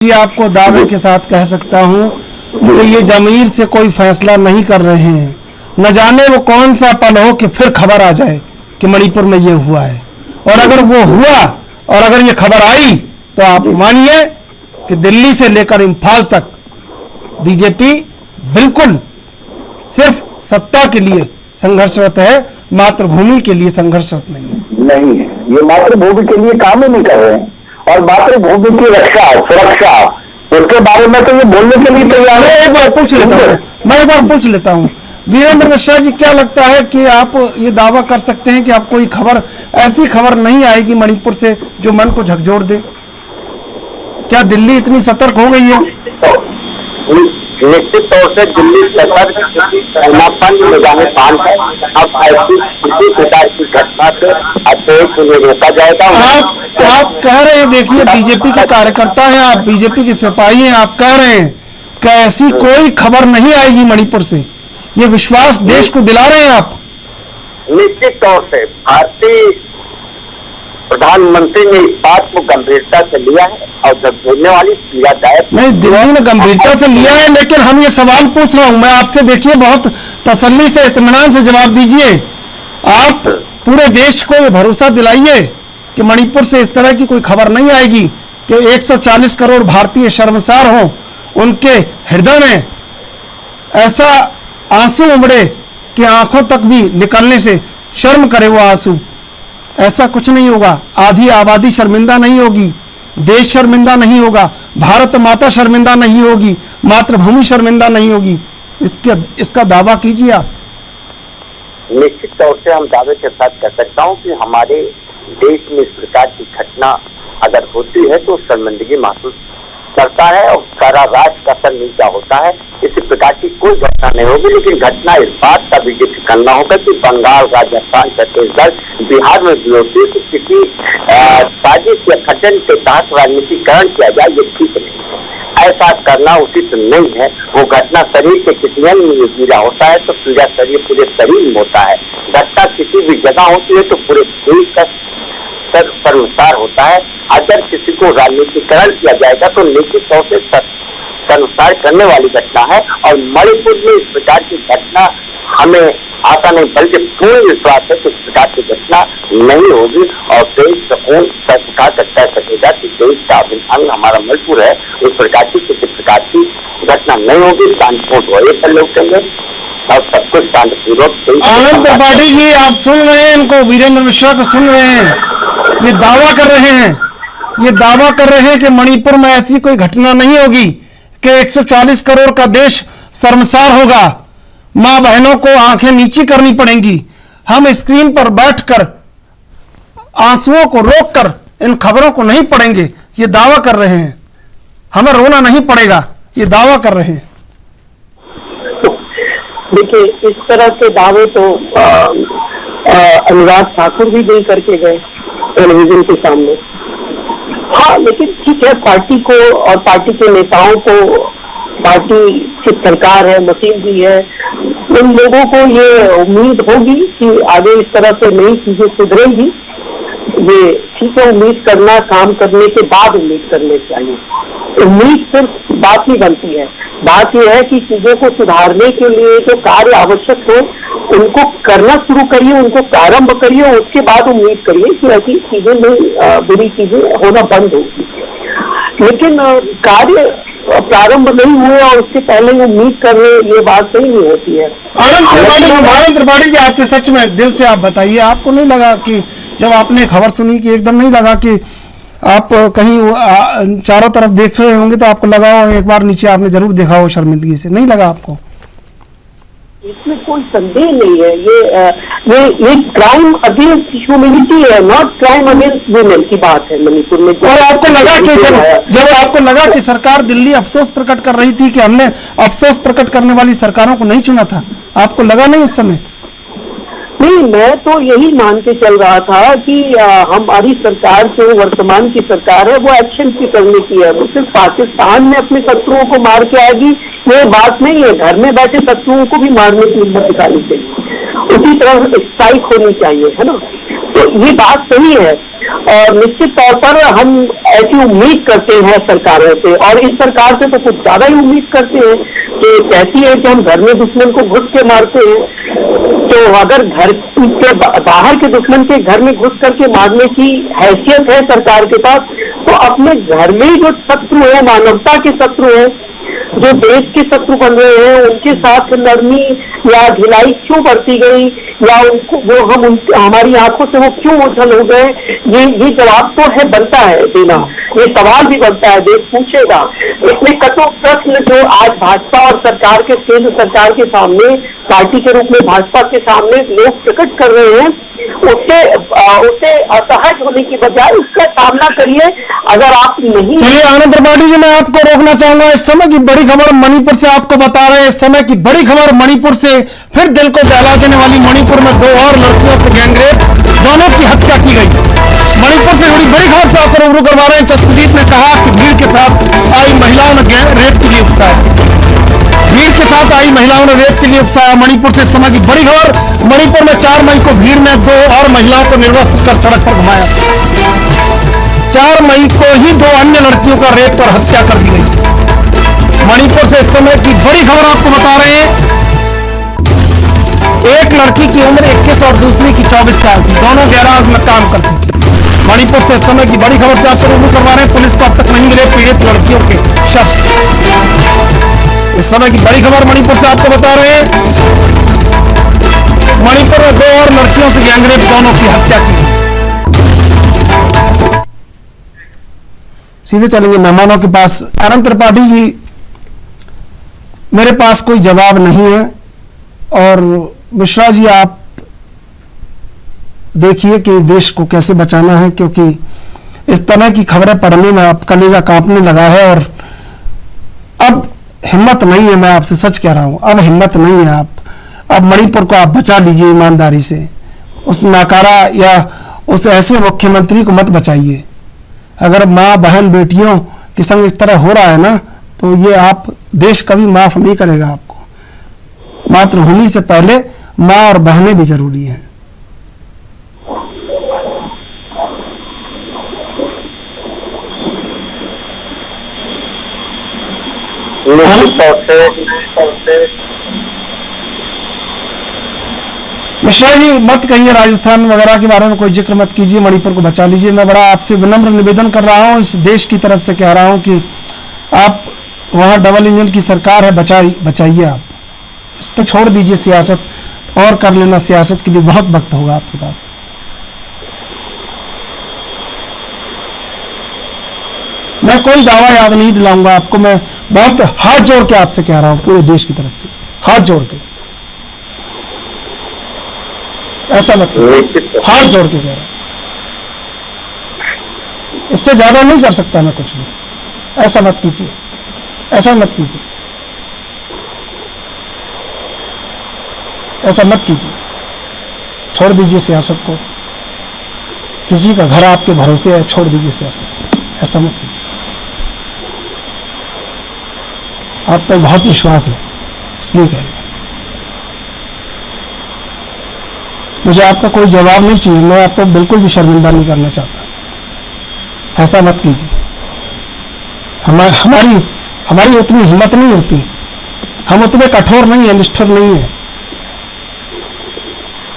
जी आपको दावे के साथ कह सकता हूं कि ये जमीर से कोई फैसला नहीं कर रहे हैं। न जाने वो कौन सा पल हो कि फिर खबर आ जाए कि मणिपुर में ये हुआ है, और अगर वो हुआ और अगर ये खबर आई तो आप मानिए कि दिल्ली से लेकर इम्फाल तक बीजेपी बिल्कुल सिर्फ सत्ता के लिए संघर्षरत है, मातृभूमि के लिए संघर्षरत नहीं है। ये मातृभूमि के लिए काम ही नहीं कर रहे हैं और मातृभूमि की रक्षा सुरक्षा उसके बारे में तो ये बोलने के लिए तैयार है। एक बार पूछ लेता हूँ वीरेंद्र मिश्रा जी, क्या लगता है कि आप ये दावा कर सकते हैं कि आप कोई खबर ऐसी खबर नहीं आएगी मणिपुर से जो मन को झकझोर दे? क्या दिल्ली इतनी सतर्क हो गई है? निश्चित तौर से दिल्ली सतर्क में जाने पान है। अब ऐसी किसी प्रकार की घटना से अतिरिक्त उन्हें रोका जाएगा। आप कह रहे हैं, देखिए बीजेपी के कार्यकर्ता हैं आप, बीजेपी के सिपाही हैं, आप कह रहे हैं कि ऐसी कोई खबर नहीं आएगी मणिपुर से, ये विश्वास देश को दिला रहे हैं आप? निश्चित तौर से भारतीय प्रधानमंत्री ने इस बात को गंभीरता से लिया है और जब बोलने वाली पीड़ादायक नहीं, दिल्ली ने गंभीरता से लिया है, लेकिन हम ये सवाल पूछ रहा हूं मैं आपसे, देखिए बहुत तसल्ली से इत्मीनान से जवाब दीजिए। आप पूरे देश को ये भरोसा दिलाइए कि मणिपुर से इस तरह की कोई खबर नहीं आएगी कि 140 करोड़ भारतीय शर्मसार हों, उनके हृदय में ऐसा आंसू उमड़े कि आंखों तक भी निकलने से शर्म करे वो आंसू। ऐसा कुछ नहीं होगा। आधी आबादी शर्मिंदा नहीं होगी, देश शर्मिंदा नहीं होगा, भारत माता शर्मिंदा नहीं होगी, मातृभूमि शर्मिंदा नहीं होगी। इसका दावा कीजिए आप। निश्चित तौर से हम दावे के साथ कह सकता हूं कि हमारे देश में इस प्रकार की घटना अगर होती है तो शर्मिंदगी महसूस करता है और सारा राष्ट्र का सर नीचा होता है। इसी प्रकार की कोई घटना नहीं होगी, लेकिन घटना इस बात का भी जिक्र करना होगा कि बंगाल, राजस्थान, छत्तीसगढ़, बिहार में भी होती है कि किसी साजिश या खटन के तहत राजनीतिकरण किया जाए, ये ठीक नहीं। ऐसा करना उचित नहीं है। वो घटना शरीर के किसी अंग में पीड़ा होता है तो पीड़ा शरीर पूरे शरीर में होता है। घटना किसी भी जगह होती है तो पूरे देश का शर्मसार होता है। अगर किसी को राजनीतिकरण किया जाएगा तो निश्चित तौर से शर्मसार करने वाली घटना है और मणिपुर में इस प्रकार की घटना हमें आशा नहीं बल्कि पूर्ण विश्वास है कि इस प्रकार की घटना नहीं होगी और देश सुकून कह सकेगा कि देश का अभिमान हमारा मणिपुर है। इस प्रकार की किसी प्रकार की घटना नहीं होगी। शांतिपूर्ण पर लोग कहेंगे और सब कुछ शांतिपूर्वक। आनंद त्रिपाठी जी आप सुन रहे हैं इनको, वीरेंद्र मिश्रा को सुन रहे हैं, ये दावा कर रहे हैं कि मणिपुर में ऐसी कोई घटना नहीं होगी कि 140 करोड़ का देश शर्मसार होगा, मां बहनों को आंखें नीची करनी पड़ेंगी। हम स्क्रीन पर बैठकर आंसुओं को रोककर इन खबरों को नहीं पढ़ेंगे, ये दावा कर रहे हैं। हमें रोना नहीं पड़ेगा, ये दावा कर रहे हैं। देखिए, इस तरह के दावे तो अनुराग ठाकुर भी नहीं करके गए टेलीविजन के सामने। हाँ, लेकिन ठीक है, पार्टी को और पार्टी के नेताओं को, पार्टी की सरकार है, मशीन भी है, उन लोगों को ये उम्मीद होगी कि आगे इस तरह से नई चीजें सुधरेंगी। ये ठीक है, उम्मीद करना, काम करने के बाद उम्मीद करने चाहिए। उम्मीद सिर्फ बात नहीं बनती है। बात यह है कि चीजों को सुधारने के लिए जो कार्य आवश्यक हो उनको करना शुरू करिए, उनको प्रारंभ करिए, उसके बाद उम्मीद करिए कि ऐसी चीजें नहीं, बुरी चीजें होना बंद होगी। लेकिन कार्य प्रारंभ नहीं हुए और उसके पहले उम्मीद कर रहे, ये बात सही नहीं होती है। आनंद त्रिपाठी जी, आपसे सच में दिल से आप बताइए, आपको नहीं लगा कि जब आपने खबर सुनी कि एकदम नहीं लगा कि आप कहीं चारों तरफ देख रहे होंगे तो आपको लगा हो एक बार नीचे आपने जरूर देखा हो, शर्मिंदगी से नहीं लगा आपको? इसमें कोई संदेह नहीं है। ये क्राइम अगेंस्ट ह्यूमैनिटी है, नॉट क्राइम अगेंस्ट वुमेन की बात है मणिपुर में। और आपको लगा कि जब आपको लगा कि सरकार दिल्ली अफसोस प्रकट कर रही थी कि हमने अफसोस प्रकट करने वाली सरकारों को नहीं चुना था, आपको लगा नहीं उस समय? नहीं, मैं तो यही मान के चल रहा था कि हमारी सरकार जो वर्तमान की सरकार है वो एक्शन की करने की है। वो सिर्फ पाकिस्तान में अपने शत्रुओं को मार के आएगी ये बात नहीं है, घर में बैठे शत्रुओं को भी मारने की हिम्मत दिखानी चाहिए। उसी तरह स्ट्राइक होनी चाहिए, है ना। तो ये बात सही है और निश्चित तौर पर हम ऐसी उम्मीद करते हैं सरकारों से, और इस सरकार से तो कुछ ज्यादा ही उम्मीद करते हैं कि कहती है कि हम घर में दुश्मन को घुस के मारते हैं, तो अगर घर के बाहर के दुश्मन के घर में घुस करके मारने की हैसियत है सरकार के पास, तो अपने घर में जो शत्रु है, मानवता के शत्रु है, जो देश के शत्रु बन रहे हैं, उनके साथ नरमी या ढिलाई क्यों बरती गई, या उनको वो हमारी आंखों से वो क्यों ओझल हो गए, ये जवाब तो है, बनता है देना, ये सवाल भी बनता है, देश पूछेगा। इसमें कटु प्रश्न जो आज भाजपा और सरकार के, केंद्र सरकार के सामने, पार्टी के रूप में भाजपा के सामने लोग प्रकट कर रहे हैं, उसे असहज होने की बजाय उसका सामना करिए। अगर आप नहीं, चलिए आनंद त्रिपाठी जी, मैं आपको रोकना चाहूंगा। इस समय की बड़ी खबर मणिपुर से आपको बता रहे हैं, इस समय की बड़ी खबर मणिपुर से, फिर दिल को दहला देने वाली मणिपुर में 2 और लड़कियों से गैंगरेप, दोनों की हत्या की गई। मणिपुर से जुड़ी बड़ी खबर से आपको रूबरू करवा रहे हैं। जसप्रीत ने कहा कि भीड़ के साथ आई महिलाओं ने रेप के लिए उकसाया, भीड़ के साथ आई महिलाओं ने रेप के लिए उकसाया। मणिपुर से इस समय की बड़ी खबर, मणिपुर में 4 मई को भीड़ ने 2 और महिलाओं को निर्वस्त्र कर सड़क पर घुमाया। 4 मई को ही 2 अन्य लड़कियों का रेप और हत्या कर दी गई। मणिपुर से इस समय की बड़ी खबर आपको बता रहे हैं। एक लड़की की उम्र 21 और दूसरी की 24 साल थी, दोनों गैराज में काम करती थी। मणिपुर से इस समय की बड़ी खबर से आपको रूबरू करवा रहे हैं। पुलिस को अब तक नहीं मिले पीड़ित लड़कियों के शव। इस समय की बड़ी खबर मणिपुर से आपको बता रहे हैं। मणिपुर में 2 और लड़कियों से गैंगरेप, दोनों की हत्या की गई। सीधे चलेंगे मेहमानों के पास। आनंद त्रिपाठी जी, मेरे पास कोई जवाब नहीं है, और मिश्रा जी आप देखिए कि देश को कैसे बचाना है, क्योंकि इस तरह की खबरें पढ़ने में आप कलेजा कांपने लगा है, और अब हिम्मत नहीं है। मैं आपसे सच कह रहा हूं, अब हिम्मत नहीं है। अब मणिपुर को आप बचा लीजिए ईमानदारी से। उस नाकारा या उस ऐसे मुख्यमंत्री को मत बचाइए। अगर माँ बहन बेटियों के संग इस तरह हो रहा है ना, तो ये आप देश कभी माफ नहीं करेगा आपको। मातृभूमि से पहले माँ और बहनें भी जरूरी हैं। मिश्रा जी, मत कहिए राजस्थान वगैरह के बारे में कोई जिक्र मत कीजिए, मणिपुर को बचा लीजिए। मैं बड़ा आपसे विनम्र निवेदन कर रहा हूं, इस देश की तरफ से कह रहा हूं कि आप वहां डबल इंजन की सरकार है, बचाइए आप। इस पर छोड़ दीजिए सियासत, और कर लेना सियासत के लिए बहुत वक्त होगा आपके पास। मैं कोई दावा याद नहीं दिलाऊंगा आपको, मैं बहुत हाथ जोड़ के आपसे कह रहा हूं, पूरे देश की तरफ से हाथ जोड़ के, ऐसा मत कीजिए, हाथ जोड़ के कह रहा हूं। इससे ज्यादा नहीं कर सकता मैं कुछ भी। ऐसा मत कीजिए, ऐसा मत कीजिए, ऐसा मत कीजिए। छोड़ दीजिए सियासत को, किसी का घर आपके भरोसे है, छोड़ दीजिए सियासत, ऐसा मत कीजिए। आप पे बहुत विश्वास है, इसलिए कह रहे हैं। मुझे आपका कोई जवाब नहीं चाहिए, मैं आपको बिल्कुल भी शर्मिंदा नहीं करना चाहता। ऐसा मत कीजिए। हमारी उतनी हिम्मत नहीं होती, हम उतने कठोर नहीं है, निष्ठुर नहीं है।